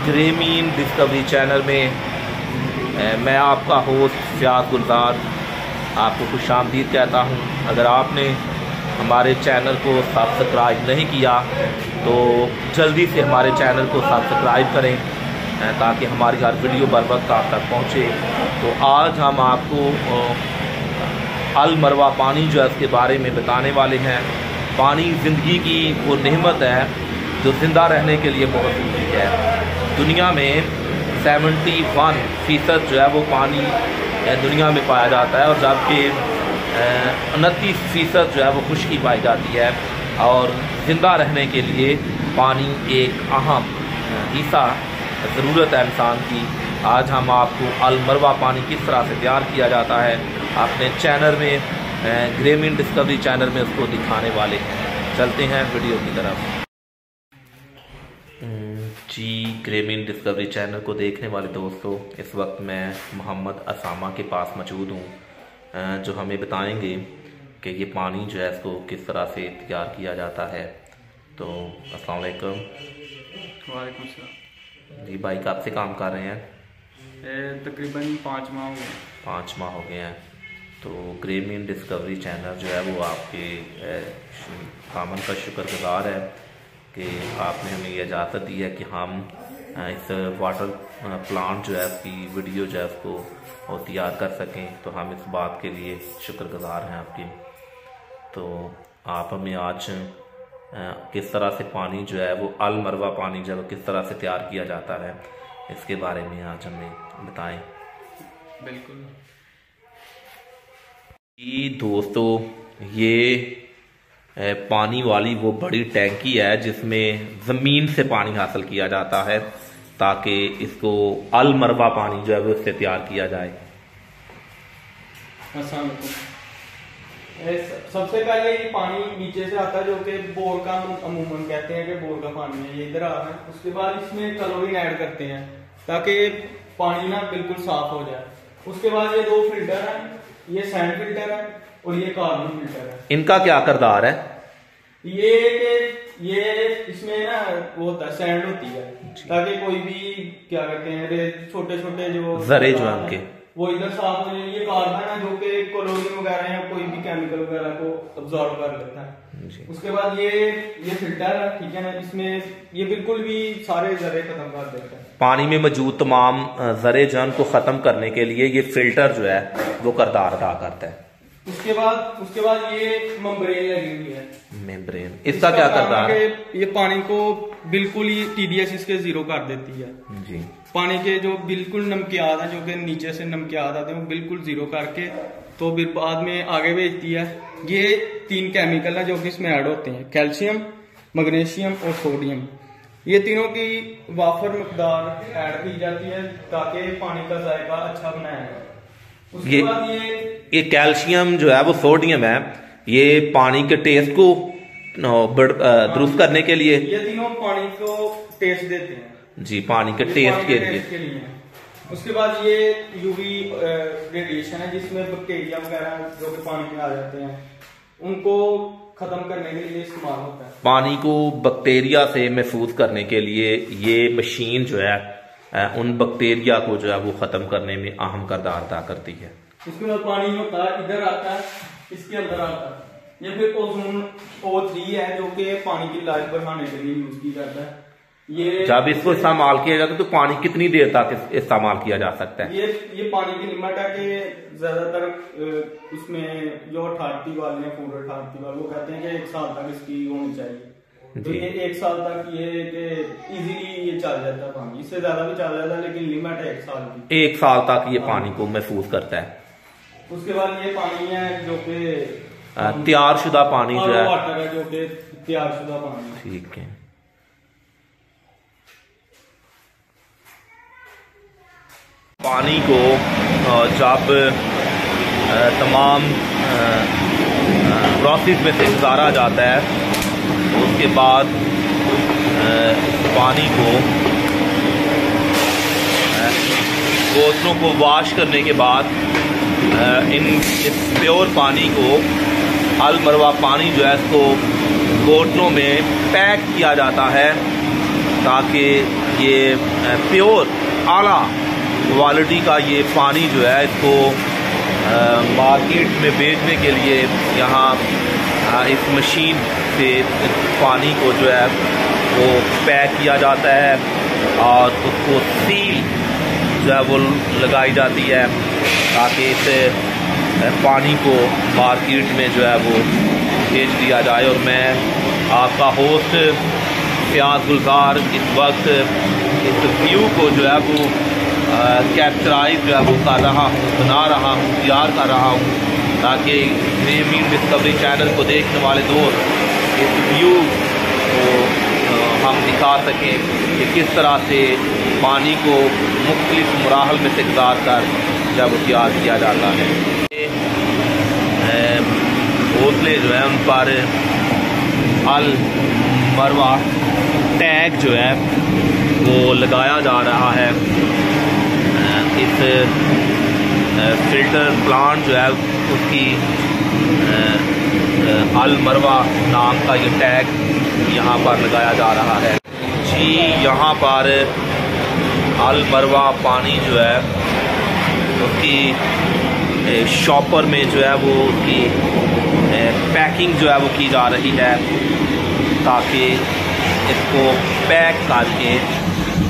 ग्रेमीन discovery channel में मैं आपका होस्ट फ़याज़ गुलजार आपको खुशामदीद कहता हूं। अगर आपने हमारे चैनल को सब्सक्राइब नहीं किया तो जल्दी से हमारे चैनल को सब्सक्राइब करें ताकि हमारी हर वीडियो बर वक्त आप तक पहुँचे। तो आज हम आपको अल मरवा पानी जो है उसके बारे में बताने वाले हैं। पानी ज़िंदगी की वो नेमत है जो ज़िंदा रहने के लिए बहुत ज़रूरी है। दुनिया में 71% जो है वो पानी दुनिया में पाया जाता है और जबकि 29% जो है वो खुश्की पाई जाती है। और ज़िंदा रहने के लिए पानी एक अहम हिस्सा ज़रूरत है इंसान की। आज हम आपको अल मरवा पानी किस तरह से तैयार किया जाता है अपने चैनल में ग्रेमीन डिस्कवरी चैनल में उसको दिखाने वाले हैं। चलते हैं वीडियो की तरफ। जी, ग्रेमीन डिस्कवरी चैनल को देखने वाले दोस्तों, इस वक्त मैं मोहम्मद असामा के पास मौजूद हूँ जो हमें बताएंगे कि ये पानी जो है इसको किस तरह से तैयार किया जाता है। तो अस्सलाम वालेकुम। वालेकुम सलाम। जी भाई, कब से काम कर रहे हैं? तकरीबन 5 माह हो गए। 5 माह हो गए हैं। तो ग्रेमीन डिस्कवरी चैनल जो है वो आपके कामन का शुक्रगुजार है कि आपने हमें ये इजाज़त दी है कि हम इस वाटर प्लांट जो है उसकी वीडियो जो है उसको तैयार कर सकें। तो हम इस बात के लिए शुक्रगुजार हैं आपके। तो आप हमें आज किस तरह से पानी जो है वो अल मरवा पानी जो है वो किस तरह से तैयार किया जाता है इसके बारे में आज हमें बताएं। बिल्कुल जी दोस्तों, ये पानी वाली वो बड़ी टैंकी है जिसमें ज़मीन से पानी हासिल किया जाता है ताकि इसको अल मरवा पानी जो है वो इससे तैयार किया जाए। सबसे पहले ये पानी नीचे से आता है जो कि बोर का अमूमन कहते हैं कि बोर का पानी है, ये इधर आ रहा है। उसके बाद इसमें क्लोरीन ऐड करते हैं ताकि पानी ना बिल्कुल साफ हो जाए। उसके बाद ये 2 फिल्टर है, ये सैंड फिल्टर है और ये कार्बन फिल्टर है। इनका क्या किरदार है? ये इसमें ना वो होता है, सैंड होती है ताकि कोई भी क्या कहते हैं छोटे छोटे जो जरे जो है उनके वो इधर साफ हो जाए। ये कार्बन है जो कि क्लोरीन वगैरह या कोई भी केमिकल वगैरह को अब्सॉर्ब कर लेता है। उसके बाद ये फिल्टर है, ठीक है ना, इसमें ये बिल्कुल भी सारे जरे खत्म कर देता है। पानी में मौजूद तमाम जरे जन को खत्म करने के लिए ये फिल्टर जो है वो किरदार अदा करता है। उसके बाद ये मेम्ब्रेन लगी हुई है। मेम्ब्रेन इसका क्या किरदार है? ये पानी को बिल्कुल ही TDS इसके 0 कर देती है। जी, पानी के जो बिल्कुल नमकियात है, जो कि नीचे से नमकियात आते हैं, वो बिल्कुल 0 करके तो फिर बाद में आगे भेजती है। ये 3 केमिकल है जो कि इसमें ऐड होते हैं, कैल्शियम, मैग्नीशियम और सोडियम। ये तीनों की वाफर मकदार ऐड की जाती है ताकि पानी का जायका अच्छा बनाया जाए। उसके बाद ये कैल्शियम जो है वो सोडियम है, ये पानी के टेस्ट को दुरुस्त करने के लिए, ये तीनों पानी को टेस्ट देते हैं। जी, पानी के टेस्ट के लिए। उसके बाद ये UV रेडिएशन है जिसमें बैक्टीरिया वगैरह जो कि पानी में आ जाते हैं उनको खत्म करने के लिए इस्तेमाल होता है। पानी को बैक्टीरिया से महफूज करने के लिए ये मशीन जो है उन बैक्टीरिया को जो है वो खत्म करने में अहम किरदार अदा करती है। इसके बाद पानी होता है इधर आता है, इसके अंदर आता है। ये फिर ओजोन O3 है जो कि पानी की लाइफ बढ़ाने के लिए यूज किया जाता है। ये जब इसको इस्तेमाल किया जाता है तो पानी कितनी देर तक इस्तेमाल किया जा सकता है? ये पानी की लिमिट है कि ज्यादातर उसमें जो अथॉरिटी वाले हैं, फूड अथॉरिटी वाले, वो कहते हैं कि 1 साल तक इसकी होनी चाहिए। तो ये 1 साल तक ये इजीली ये चल जाता है पानी, इससे ज्यादा भी चल जाता है लेकिन लिमिट है 1 साल की। 1 साल तक ये पानी को महफूज करता है। उसके बाद ये पानी है जो कि तैयारशुदा पानी जो है, वाटर है जो कि तैयारशुदा पानी। ठीक है। पानी को जब तमाम प्रोसेस में से गुजारा जाता है उसके बाद पानी को बोतलों को वॉश करने के बाद इस प्योर पानी को अल मरवा पानी जो है इसको बोतलों में पैक किया जाता है ताकि ये प्योर आला क्वालिटी का ये पानी जो है इसको मार्केट में बेचने के लिए यहाँ इस मशीन से पानी को जो है वो पैक किया जाता है और उसको सील जो है वो लगाई जाती है ताकि इस पानी को मार्केट में जो है वो बेच दिया जाए। और मैं आपका होस्ट फयाज गुलजार इस वक्त इस व्यू को जो है वो कैप्चराइज जो है वो कर रहा हूँ, बना रहा हूँ, तैयार कर रहा हूँ ताकि मीन डिस्कवरी चैनल को देखने वाले दोस्त इस व्यू को हम दिखा सकें कि किस तरह से पानी को मुख्तलिफ मराहल में से गुजार कर जब वो तैयार किया जाता है। बोतलें जो है उन पर अल मरवा टैग जो है वो लगाया जा रहा है। इस फिल्टर प्लांट जो है उसकी अल मरवा नाम का ये टैग यहाँ पर लगाया जा रहा है जी। यहाँ पर अल मरवा पानी जो है उसकी शॉपर में जो है वो उसकी पैकिंग जो है वो की जा रही है ताकि इसको पैक करके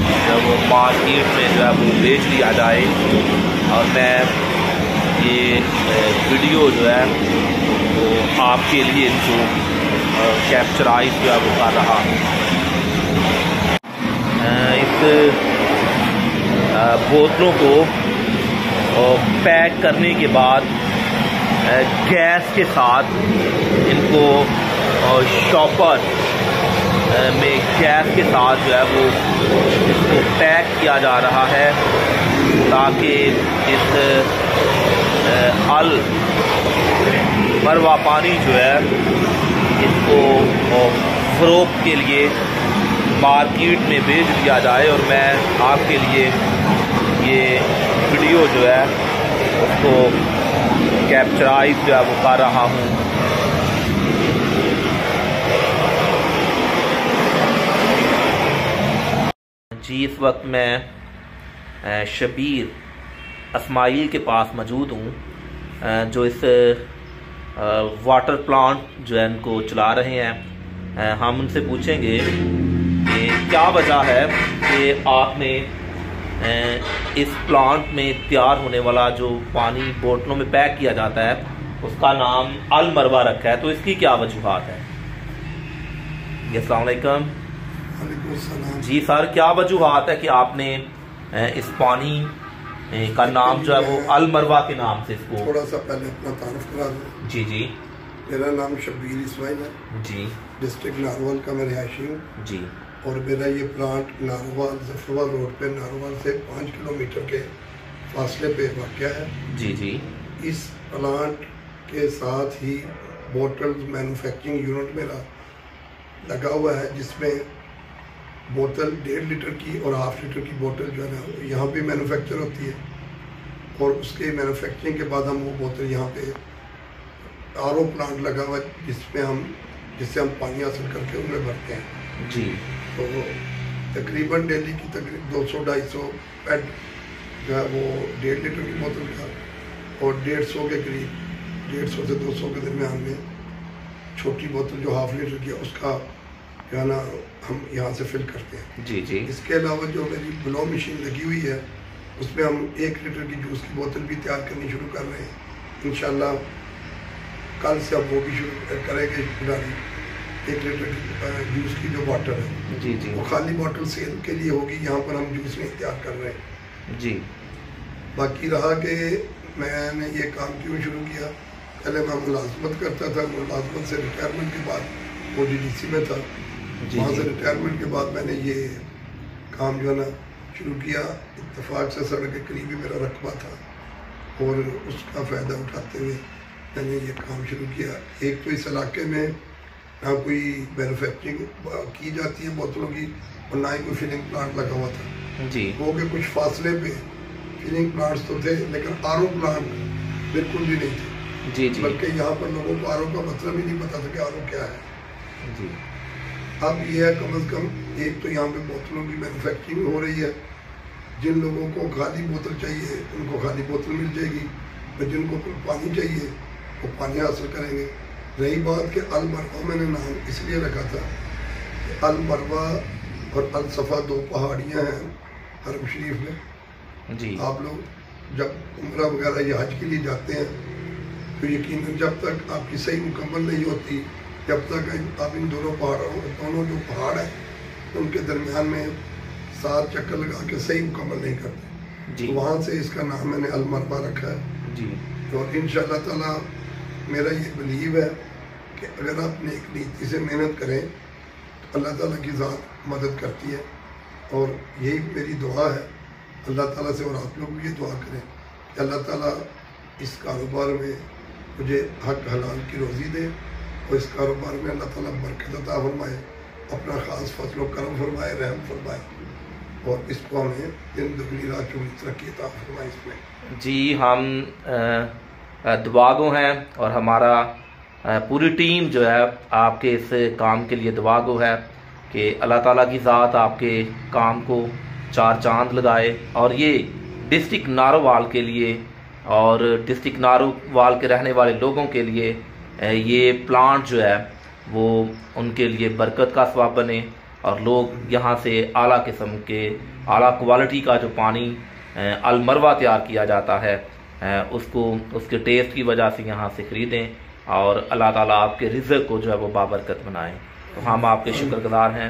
जब वो मार्केट में जो है वो बेच लिया जाए। और मैं ये वीडियो जो है वो आपके लिए इनको कैप्चराइज जो है वो कर रहा हूँ। इस बोतलों को पैक करने के बाद गैस के साथ इनको शॉपर में गैस के साथ जो है वो इसको पैक किया जा रहा है ताकि इस अल मरवा पानी जो है इसको फ़रोख्त के लिए मार्केट में बेच दिया जाए। और मैं आपके लिए ये वीडियो जो है उसको कैप्चराइज जो है वो कर रहा हूँ। जी इस वक्त मैं शबीर अस्माइल के पास मौजूद हूँ जो इस वाटर प्लांट जो है इनको चला रहे हैं। हम उनसे पूछेंगे कि क्या वजह है कि आपने इस प्लांट में तैयार होने वाला जो पानी बोतलों में पैक किया जाता है उसका नाम अल मरवा रखा है, तो इसकी क्या वजूहात है? अस्सलाम वालेकुम। जी सर, क्या वजूहात है कि आपने इस पानी का नाम जो है वो अल मरवा के नाम से इसको? थोड़ा सा पहले अपना तारुफ करा दूं। जी जी। मेरा नाम शबीर इस्माइल है जी, डिस्ट्रिक्ट नारोवाल का मैं रिहायशी हूँ जी। और मेरा ये प्लांट नारोवाल जफरवाल रोड पे नारोवाल से 5 किलोमीटर के फासले पे वाक़या है। जी जी। इस प्लांट के साथ ही बोतल मैन्युफैक्चरिंग यूनिट मेरा लगा हुआ है जिसमें बोतल 1.5 लीटर की और 1/2 लीटर की बोतल जो है ना यहाँ पे मैन्युफैक्चर होती है और उसके मैन्युफैक्चरिंग के बाद हम वो बोतल यहाँ पे आरओ प्लांट लगा हुआ है जिससे हम पानी हासिल करके उनमें भरते हैं जी। तो तकरीबन डेली की तकरीबन 200-250 पैड जो है वो 1.5 लीटर की बोतल का और 150 के करीब 150 से 200 के दरमियान में छोटी बोतल जो 1/2 लीटर की है उसका जो है ना हम यहाँ से फिल करते हैं जी जी। इसके अलावा जो मेरी ब्लो मशीन लगी हुई है उसमें हम 1 लीटर की जूस की बोतल भी तैयार करनी शुरू कर रहे हैं। इंशाल्लाह कल से अब वो भी शुरू करेंगे। 1 लीटर की जूस की जो बॉटल है जी जी वो खाली बॉटल सेल के लिए होगी, यहाँ पर हम जूस नहीं तैयार कर रहे हैं जी। बाकी रहा कि मैंने ये काम क्यों शुरू किया, पहले मैं मुलाजमत करता था, मुलाजमत से रिटायरमेंट के बाद ODDC में था, वहाँ से रिटायरमेंट के बाद मैंने ये काम जो है ना शुरू किया। इत्तेफाक से सड़क के करीब ही मेरा रकबा था और उसका फ़ायदा उठाते हुए मैंने ये काम शुरू किया। एक तो इस इलाके में ना कोई मैन्युफैक्चरिंग की जाती है बोतलों की और ना ही कोई फिलिंग प्लांट लगा हुआ था जी। वो के कुछ फासले पे फिलिंग प्लांट्स तो थे लेकिन आरओ प्लांट बिल्कुल भी नहीं थे जी जी। बल्कि यहाँ पर लोगों को आरओ का मतलब ही नहीं पता था कि आरओ क्या है जी। अब ये है कम से कम एक तो यहाँ पे बोतलों की मैन्युफैक्चरिंग हो रही है। जिन लोगों को खाली बोतल चाहिए उनको खाली बोतल मिल जाएगी, और जिनको पानी चाहिए वो पानी हासिल करेंगे। रही बात कि अल मरवा मैंने नाम इसलिए रखा था कि अल मरवा और अल सफ़ा 2 पहाड़ियाँ हैं हरम शरीफ में जी। आप लोग जब उम्रा वगैरह या हज के लिए जाते हैं तो यकीनन जब तक आपकी सही मुकम्मल नहीं होती, जब तक आप इन दोनों जो पहाड़ हैं उनके दरमियान में 7 चक्कर लगा के सही मुकम्मल नहीं करते जी। तो वहाँ से इसका नाम मैंने अल मरवा रखा है जी। और इंशाअल्लाह ताला मेरा ये बिलीव है कि अगर आप नेक नीति से मेहनत करें तो अल्लाह ताला की ज़ात मदद करती है। और यही मेरी दुआ है अल्लाह ताला से, और आप लोग भी ये दुआ करें कि अल्लाह ताला इस कारोबार में मुझे हक हलाल की रोज़ी दे और इस कारोबार में अल्लाह ताला बरकत अता फरमाए, अपना ख़ास फजल करम फरमाए, रहम फरमाए, और इसको हमें दिन दुगनी रात चौगुनी तरक्की अता फरमाए इसमें जी। हम दुआगो हैं और हमारा पूरी टीम जो है आपके इस काम के लिए दुआगो है कि अल्लाह ताला की ज़ात आपके काम को 4 चांद लगाए। और ये डिस्ट्रिक्ट नारोवाल के लिए और डिस्ट्रिक्ट नारोवाल के रहने वाले लोगों के लिए ये प्लांट जो है वो उनके लिए बरकत का सबब बने, और लोग यहाँ से आला किस्म के आला क्वालिटी का जो पानी अल मरवा तैयार किया जाता है उसको उसके टेस्ट की वजह से यहाँ से ख़रीदें, और अल्लाह ताला आपके रिज़्क़ को जो है वो बाबरकत बनाए। तो हम आपके शुक्रगुज़ार हैं।